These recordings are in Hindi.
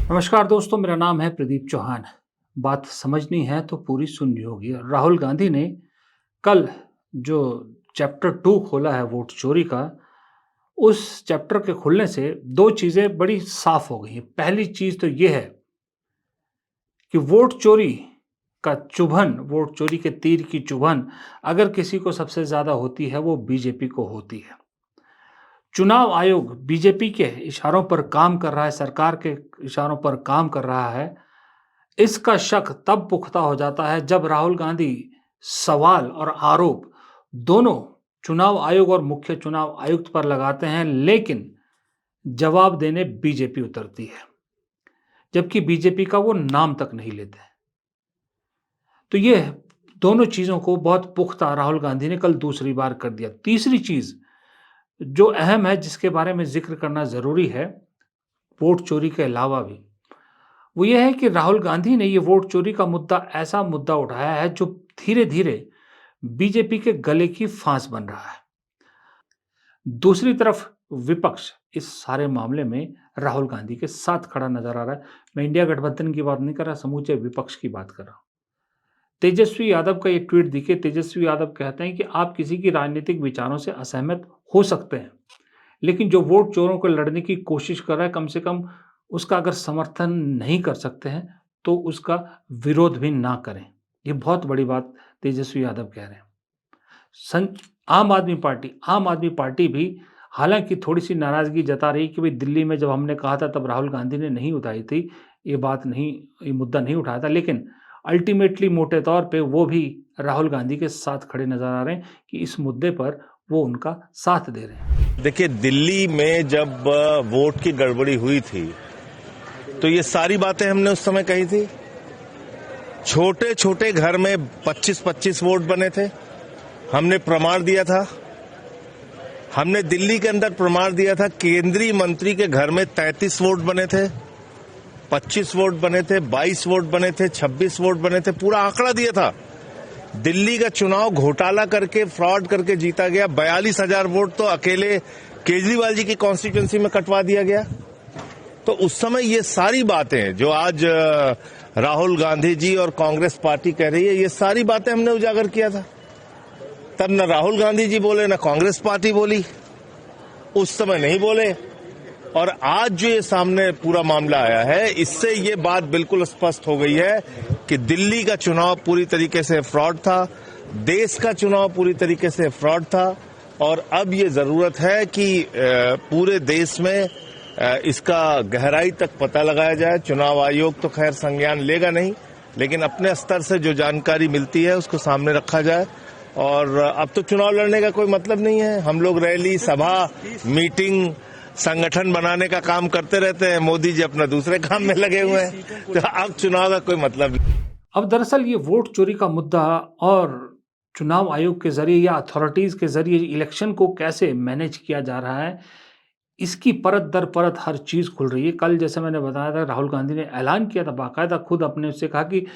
नमस्कार दोस्तों, मेरा नाम है प्रदीप चौहान। बात समझनी है तो पूरी सुननी होगी। राहुल गांधी ने कल जो चैप्टर 2 खोला है वोट चोरी का, उस चैप्टर के खुलने से 2 चीज़ें बड़ी साफ हो गई हैं। पहली चीज़ तो ये है कि वोट चोरी का चुभन, वोट चोरी के तीर की चुभन अगर किसी को सबसे ज़्यादा होती है, वो बीजेपी को होती है। चुनाव आयोग बीजेपी के इशारों पर काम कर रहा है, सरकार के इशारों पर काम कर रहा है। इसका शक तब पुख्ता हो जाता है जब राहुल गांधी सवाल और आरोप दोनों चुनाव आयोग और मुख्य चुनाव आयुक्त पर लगाते हैं, लेकिन जवाब देने बीजेपी उतरती है, जबकि बीजेपी का वो नाम तक नहीं लेते। तो ये दोनों चीज़ों को बहुत पुख्ता राहुल गांधी ने कल दूसरी बार कर दिया। तीसरी चीज़ जो अहम है, जिसके बारे में ज़िक्र करना ज़रूरी है, वोट चोरी के अलावा भी, वो ये है कि राहुल गांधी ने ये वोट चोरी का मुद्दा ऐसा मुद्दा उठाया है जो धीरे-धीरे बीजेपी के गले की फांस बन रहा है। दूसरी तरफ विपक्ष इस सारे मामले में राहुल गांधी के साथ खड़ा नजर आ रहा है। मैं इंडिया गठबंधन की बात नहीं कर रहा, समूचे विपक्ष की बात कर रहा हूं। तेजस्वी यादव का ये ट्वीट देखिए। तेजस्वी यादव कहते हैं कि आप किसी की राजनीतिक विचारों से असहमत हो सकते हैं, लेकिन जो वोट चोरों को लड़ने की कोशिश कर रहा है, कम से कम उसका अगर समर्थन नहीं कर सकते हैं, तो उसका विरोध भी ना करें। ये बहुत बड़ी बात तेजस्वी यादव कह रहे हैं। सं आम आदमी पार्टी भी हालाँकि थोड़ी-सी नाराज़गी जता रही कि भई दिल्ली में जब हमने कहा था तब राहुल गांधी ने नहीं उठाई थी, ये मुद्दा नहीं उठाया था, लेकिन अल्टीमेटली मोटे तौर पे वो भी राहुल गांधी के साथ खड़े नज़र आ रहे हैं कि इस मुद्दे पर वो उनका साथ दे रहे हैं। देखिए, दिल्ली में जब वोट की गड़बड़ी हुई थी, तो ये सारी बातें हमने उस समय कही थी। छोटे छोटे घर में 25-25 वोट बने थे। हमने प्रमाण दिया था। हमने दिल्ली के अंदर प्रमाण दिया था। केंद्रीय मंत्री के घर में 33 वोट बने थे, 25 वोट बने थे, 22 वोट बने थे, 26 वोट बने थे। पूरा आंकड़ा दिया था। दिल्ली का चुनाव घोटाला करके, फ्रॉड करके जीता गया। 42,000 वोट तो अकेले केजरीवाल जी की कॉन्स्टिट्यूंसी में कटवा दिया गया। तो उस समय ये सारी बातें जो आज राहुल गांधी जी और कांग्रेस पार्टी कह रही है, ये सारी बातें हमने उजागर किया था। तब न राहुल गांधी जी बोले, न कांग्रेस पार्टी बोली, उस समय नहीं बोले। और आज जो ये सामने पूरा मामला आया है, इससे ये बात बिल्कुल स्पष्ट हो गई है कि दिल्ली का चुनाव पूरी तरीके से फ्रॉड था, देश का चुनाव पूरी तरीके से फ्रॉड था। और अब ये जरूरत है कि पूरे देश में इसका गहराई तक पता लगाया जाए। चुनाव आयोग तो खैर संज्ञान लेगा नहीं, लेकिन अपने स्तर से जो जानकारी मिलती है उसको सामने रखा जाए। और अब तो चुनाव लड़ने का कोई मतलब नहीं है। हम लोग रैली, सभा, मीटिंग, संगठन बनाने का काम करते रहते हैं। मोदी जी अपना दूसरे काम में लगे हुए हैं, तो अब चुनाव का कोई मतलब नहीं। अब दरअसल ये वोट चोरी का मुद्दा और चुनाव आयोग के जरिए या अथॉरिटीज के जरिए इलेक्शन को कैसे मैनेज किया जा रहा है, इसकी परत दर परत हर चीज़ खुल रही है। कल जैसे मैंने बताया था, राहुल गांधी ने ऐलान किया था, बाकायदा खुद अपने उससे कहा कि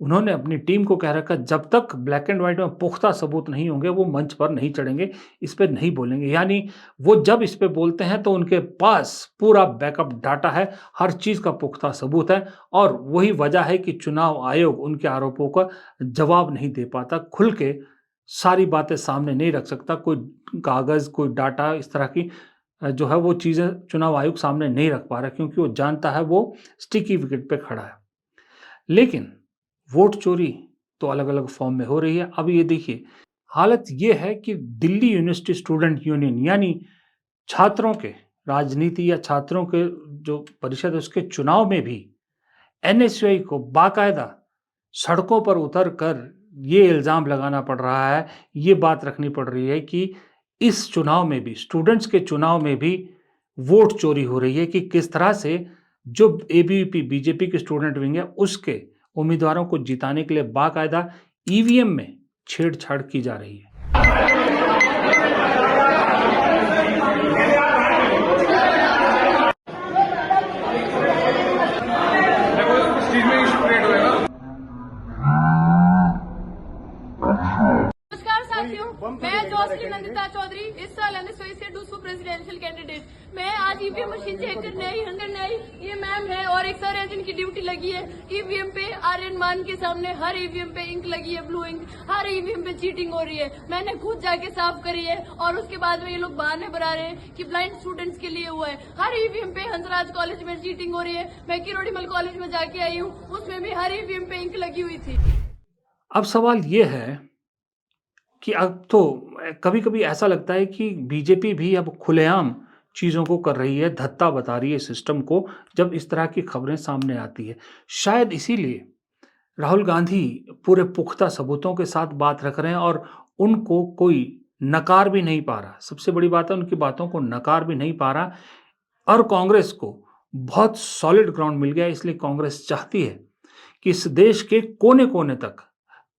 उन्होंने अपनी टीम को कह रखा, जब तक ब्लैक एंड व्हाइट में पुख्ता सबूत नहीं होंगे वो मंच पर नहीं चढ़ेंगे, इस पे नहीं बोलेंगे। यानी वो जब इस पे बोलते हैं तो उनके पास पूरा बैकअप डाटा है, हर चीज़ का पुख्ता सबूत है। और वही वजह है कि चुनाव आयोग उनके आरोपों का जवाब नहीं दे पाता, खुल के सारी बातें सामने नहीं रख सकता। कोई कागज़, कोई डाटा, इस तरह की जो है वो चीज़ें चुनाव आयोग सामने नहीं रख पा रहा, क्योंकि वो जानता है वो स्टिकी विकेट पे खड़ा है। लेकिन वोट चोरी तो अलग-अलग फॉर्म में हो रही है। अब ये देखिए, हालत ये है कि दिल्ली यूनिवर्सिटी स्टूडेंट यूनियन यानी छात्रों के राजनीति या छात्रों के जो परिषद है उसके चुनाव में भी एनएसयूआई को बाकायदा सड़कों पर उतर कर ये इल्ज़ाम लगाना पड़ रहा है, ये बात रखनी पड़ रही है कि इस चुनाव में भी, स्टूडेंट्स के चुनाव में भी वोट चोरी हो रही है, कि किस तरह से जो एबीवीपी बीजेपी के स्टूडेंट विंग है उसके उम्मीदवारों को जिताने के लिए बाकायदा ईवीएम में छेड़छाड़ की जा रही है। नमस्कार साथियों, मैं जोसली नंदिता चौधरी इस साल एनएसयूआई से डूसू प्रेसिडेंट प्रेसिडेंशियल कैंडिडेट। मैं आज ईवीएम मशीन चेक करने आई, अंदर आई, ये मैम है और एक सर है जिनकी ड्यूटी लगी है। ईवीएम पे आर्यन मान के सामने हर ईवीएम पे इंक लगी है, ब्लू इंक, हर ईवीएम पे चीटिंग हो रही है। मैंने खुद जाके साफ करी है और उसके बाद में ये लोग बहाने बना रहे हैं कि ब्लाइंड स्टूडेंट्स के लिए हुआ है। हर ईवीएम पे हंसराज कॉलेज में चीटिंग हो रही है। मैं किरोड़ीमल कॉलेज में जाके आई हूँ, उसमें भी हर ईवीएम पे इंक लगी हुई थी। अब सवाल ये है कि अब तो कभी-कभी ऐसा लगता है कि बीजेपी भी अब खुलेआम चीज़ों को कर रही है, धत्ता बता रही है सिस्टम को, जब इस तरह की खबरें सामने आती है। शायद इसीलिए राहुल गांधी पूरे पुख्ता सबूतों के साथ बात रख रहे हैं और उनको कोई नकार भी नहीं पा रहा। सबसे बड़ी बात है उनकी बातों को नकार भी नहीं पा रहा और कांग्रेस को बहुत सॉलिड ग्राउंड मिल गया है, इसलिए कांग्रेस चाहती है कि इस देश के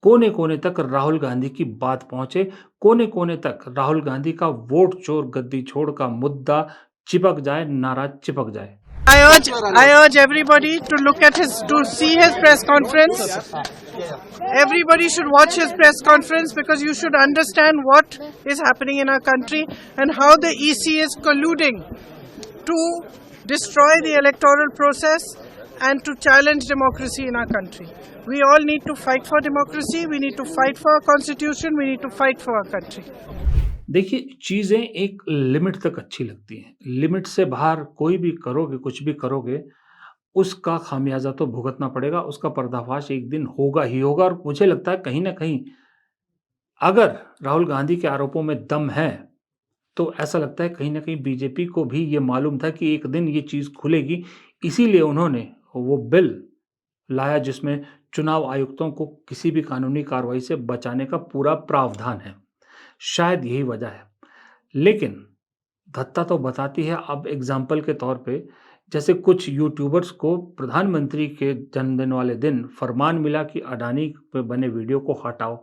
कोने-कोने तक राहुल गांधी की बात पहुंचे, कोने-कोने तक राहुल गांधी का वोट चोर गद्दी छोड़ का मुद्दा चिपक जाए, नारा चिपक जाए। I urge everybody to look at to see his press conference. Everybody should watch his press conference because you should understand what is happening in our country and how the EC is colluding to destroy the electoral process and to challenge democracy in our country. We all need to fight for democracy, we need to fight for our constitution, we need to fight for our country. देखिए, चीज़ें एक लिमिट तक अच्छी लगती हैं। लिमिट से बाहर कोई भी करोगे, कुछ भी करोगे, उसका खामियाज़ा तो भुगतना पड़ेगा, उसका पर्दाफ़ाश एक दिन होगा ही होगा और मुझे लगता है कहीं न कहीं अगर राहुल गांधी के आरोपों में दम है, तो ऐसा लगता है कहीं न कहीं बीजेपी को भी ये मालूम था कि एक दिन ये चीज़ खुलेगी, इसीलिए उन्होंने वो बिल लाया जिसमें चुनाव आयुक्तों को किसी भी कानूनी कार्रवाई से बचाने का पूरा प्रावधान है। शायद यही वजह है। लेकिन धत्ता तो बताती है। अब एग्ज़ाम्पल के तौर पे जैसे कुछ यूट्यूबर्स को प्रधानमंत्री के जन्मदिन वाले दिन फरमान मिला कि अडानी पे बने वीडियो को हटाओ।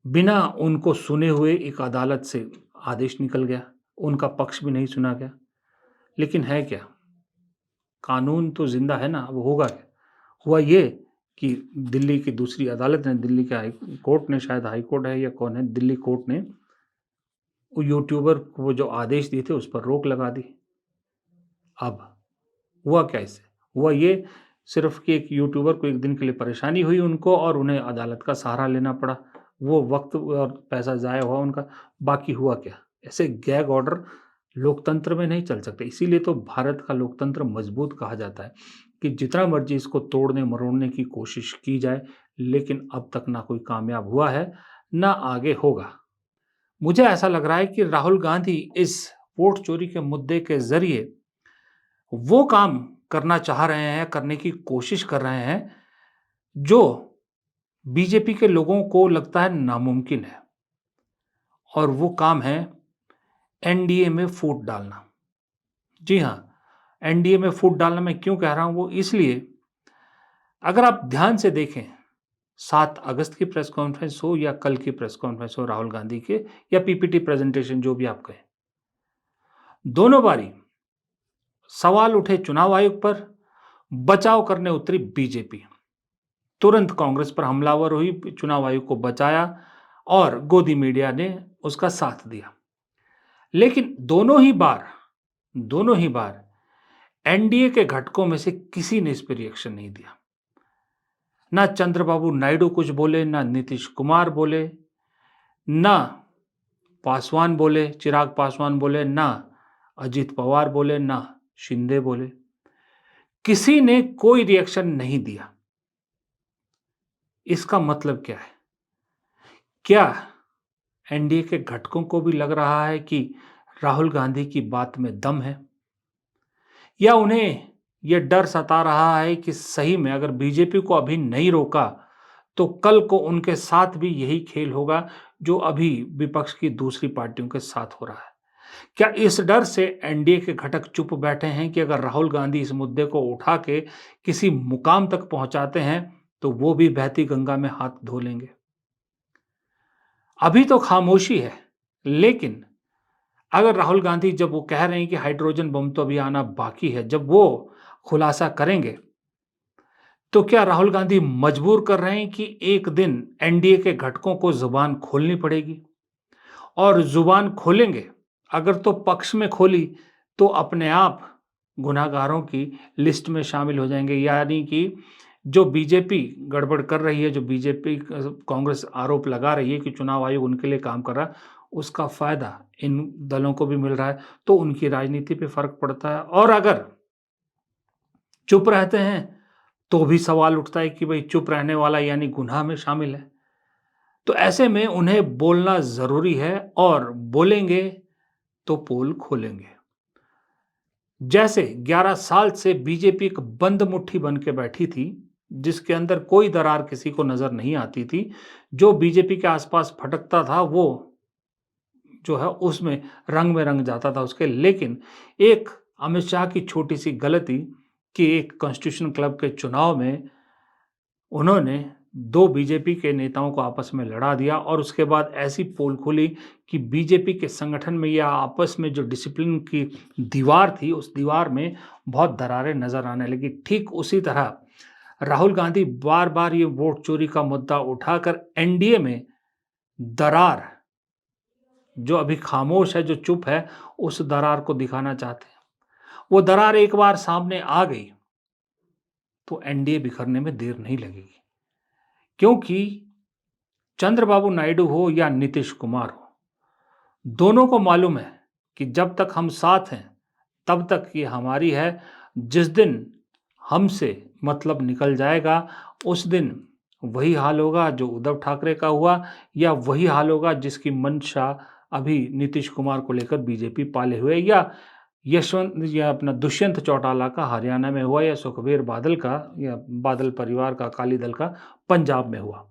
बिना उनको सुने हुए एक अदालत से आदेश निकल गया, उनका पक्ष भी नहीं सुना गया। लेकिन है क्या? कानून तो ज़िंदा है ना, अब होगा क्या? हुआ ये कि दिल्ली की दूसरी अदालत ने, दिल्ली के हाई कोर्ट ने, शायद हाई कोर्ट है या कौन है, दिल्ली कोर्ट ने वो यूट्यूबर को जो आदेश दिए थे उस पर रोक लगा दी। अब हुआ क्या इससे? हुआ ये सिर्फ़ कि एक यूट्यूबर को एक दिन के लिए परेशानी हुई उनको और उन्हें अदालत का सहारा लेना पड़ा। वो वक़्त और पैसा ज़ाया हुआ उनका। बाकी हुआ क्या? ऐसे गैग ऑर्डर लोकतंत्र में नहीं चल सकते। इसीलिए तो भारत का लोकतंत्र मज़बूत कहा जाता है कि जितना मर्ज़ी इसको तोड़ने-मरोड़ने की कोशिश की जाए, लेकिन अब तक ना कोई कामयाब हुआ है, ना आगे होगा। मुझे ऐसा लग रहा है कि राहुल गांधी इस वोट चोरी के मुद्दे के ज़रिए वो काम करना चाह रहे हैं, करने की कोशिश कर रहे हैं, जो बीजेपी के लोगों को लगता है नामुमकिन है। और वो काम है एनडीए में फूट डालना। जी हाँ, एनडीए में फूट डालना मैं क्यों कह रहा हूँ वो इसलिए, अगर आप ध्यान से देखें 7 अगस्त की प्रेस कॉन्फ्रेंस हो या कल की प्रेस कॉन्फ्रेंस हो राहुल गांधी के या पीपीटी प्रेजेंटेशन जो भी आप कहें, दोनों बारी सवाल उठे चुनाव आयोग पर, बचाव करने उतरी बीजेपी। तुरंत कांग्रेस पर हमलावर हुई, चुनाव आयोग को बचाया और गोदी मीडिया ने उसका साथ दिया। लेकिन दोनों ही बार एनडीए के घटकों में से किसी ने इस पर रिएक्शन नहीं दिया। ना चंद्रबाबू नायडू कुछ बोले, ना नीतीश कुमार बोले, ना पासवान बोले, चिराग पासवान बोले, ना अजीत पवार बोले, ना शिंदे बोले। किसी ने कोई रिएक्शन नहीं दिया। इसका मतलब क्या है? क्या एनडीए के घटकों को भी लग रहा है कि राहुल गांधी की बात में दम है? या उन्हें यह डर सता रहा है कि सही में अगर बीजेपी को अभी नहीं रोका तो कल को उनके साथ भी यही खेल होगा जो अभी विपक्ष की दूसरी पार्टियों के साथ हो रहा है? क्या इस डर से एनडीए के घटक चुप बैठे हैं कि अगर राहुल गांधी इस मुद्दे को उठा के किसी मुकाम तक पहुंचाते हैं तो वो भी बहती गंगा में हाथ धो लेंगे? अभी तो खामोशी है, लेकिन अगर राहुल गांधी, जब वो कह रहे हैं कि हाइड्रोजन बम तो अभी आना बाकी है, जब वो खुलासा करेंगे तो क्या राहुल गांधी मजबूर कर रहे हैं कि एक दिन एनडीए के घटकों को जुबान खोलनी पड़ेगी? और जुबान खोलेंगे अगर तो पक्ष में खोली तो अपने आप गुनाहगारों की लिस्ट में शामिल हो जाएंगे। यानी कि जो बीजेपी गड़बड़ कर रही है, जो बीजेपी कांग्रेस आरोप लगा रही है कि चुनाव आयोग उनके लिए काम कर रहा है, उसका फ़ायदा इन दलों को भी मिल रहा है, तो उनकी राजनीति पे फ़र्क पड़ता है। और अगर चुप रहते हैं तो भी सवाल उठता है कि भाई चुप रहने वाला यानी गुनाह में शामिल है। तो ऐसे में उन्हें बोलना ज़रूरी है और बोलेंगे तो पोल खोलेंगे। जैसे 11 साल से बीजेपी एक बंद मुट्ठी बन के बैठी थी, जिसके अंदर कोई दरार किसी को नज़र नहीं आती थी। जो बीजेपी के आसपास भटकता था वो जो है उसमें रंग में रंग जाता था उसके। लेकिन एक अमित शाह की छोटी-सी गलती कि एक कॉन्स्टिट्यूशन क्लब के चुनाव में उन्होंने 2 बीजेपी के नेताओं को आपस में लड़ा दिया और उसके बाद ऐसी पोल खुली कि बीजेपी के संगठन में या आपस में जो डिसिप्लिन की दीवार थी, उस दीवार में बहुत दरारें नज़र आने लगी। ठीक उसी तरह राहुल गांधी बार-बार ये वोट चोरी का मुद्दा उठाकर एनडीए में दरार, जो अभी खामोश है, जो चुप है, उस दरार को दिखाना चाहते हैं। वो दरार एक बार सामने आ गई तो एनडीए बिखरने में देर नहीं लगेगी। क्योंकि चंद्रबाबू नायडू हो या नीतीश कुमार हो, दोनों को मालूम है कि जब तक हम साथ हैं तब तक ये हमारी है। जिस दिन हमसे मतलब निकल जाएगा उस दिन वही हाल होगा जो उद्धव ठाकरे का हुआ, या वही हाल होगा जिसकी मंशा अभी नीतीश कुमार को लेकर बीजेपी पाले हुए, या अपना दुष्यंत चौटाला का हरियाणा में हुआ, या सुखबीर बादल का या बादल परिवार का अकाली दल का पंजाब में हुआ।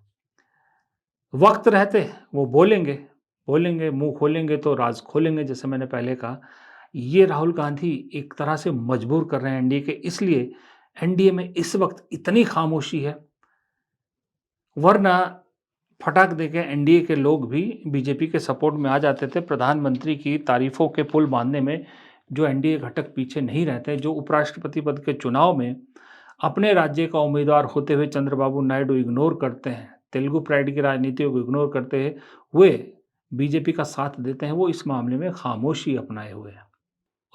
वक्त रहते वो बोलेंगे, मुंह खोलेंगे तो राज खोलेंगे। जैसे मैंने पहले कहा, ये राहुल गांधी एक तरह से मजबूर कर रहे हैं एनडीए के, इसलिए एनडीए में इस वक्त इतनी खामोशी है। वरना फटाक देके एनडीए के लोग भी बीजेपी के सपोर्ट में आ जाते थे। प्रधानमंत्री की तारीफों के पुल बांधने में जो एनडीए घटक पीछे नहीं रहते, जो उपराष्ट्रपति पद के चुनाव में अपने राज्य का उम्मीदवार होते हुए चंद्रबाबू नायडू इग्नोर करते हैं, तेलुगु प्राइड की राजनीतियों को इग्नोर करते हुए बीजेपी का साथ देते हैं, वो इस मामले में खामोशी अपनाए हुए हैं।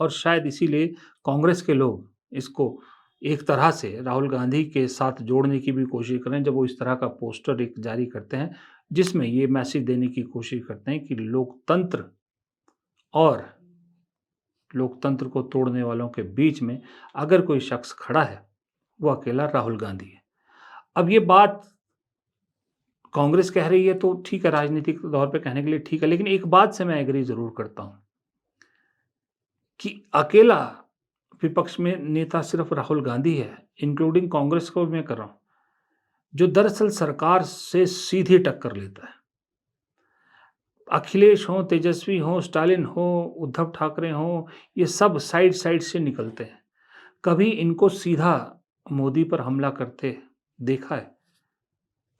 और शायद इसीलिए कांग्रेस के लोग इसको एक तरह से राहुल गांधी के साथ जोड़ने की भी कोशिश करें, जब वो इस तरह का पोस्टर एक जारी करते हैं जिसमें ये मैसेज देने की कोशिश करते हैं कि लोकतंत्र और लोकतंत्र को तोड़ने वालों के बीच में अगर कोई शख्स खड़ा है वो अकेला राहुल गांधी है। अब ये बात कांग्रेस कह रही है तो ठीक है, राजनीतिक तौर पे कहने के लिए ठीक है, लेकिन एक बात से मैं एग्री जरूर करता हूं कि अकेला विपक्ष में नेता सिर्फ राहुल गांधी है, इंक्लूडिंग कांग्रेस को भी मैं कर रहा हूं, जो दरअसल सरकार से सीधी टक्कर लेता है। अखिलेश हो, तेजस्वी हो, स्टालिन हो, उद्धव ठाकरे हो, ये सब साइड साइड से निकलते हैं। कभी इनको सीधा मोदी पर हमला करते देखा है?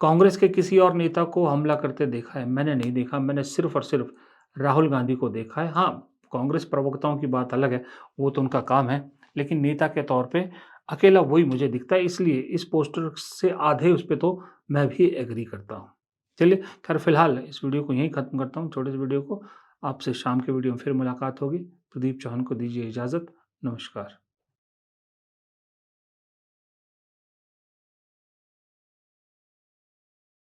कांग्रेस के किसी और नेता को हमला करते देखा है? मैंने नहीं देखा। मैंने सिर्फ और सिर्फ राहुल गांधी को देखा है। हाँ, कांग्रेस प्रवक्ताओं की बात अलग है, वो तो उनका काम है, लेकिन नेता के तौर पे अकेला वही मुझे दिखता है। इसलिए इस पोस्टर से आधे उस पे तो मैं भी एग्री करता हूँ। चलिए, खैर फिलहाल इस वीडियो को यहीं खत्म करता हूँ, छोटे से वीडियो को। आपसे शाम के वीडियो में फिर मुलाकात होगी। प्रदीप चौहान को दीजिए इजाज़त। नमस्कार।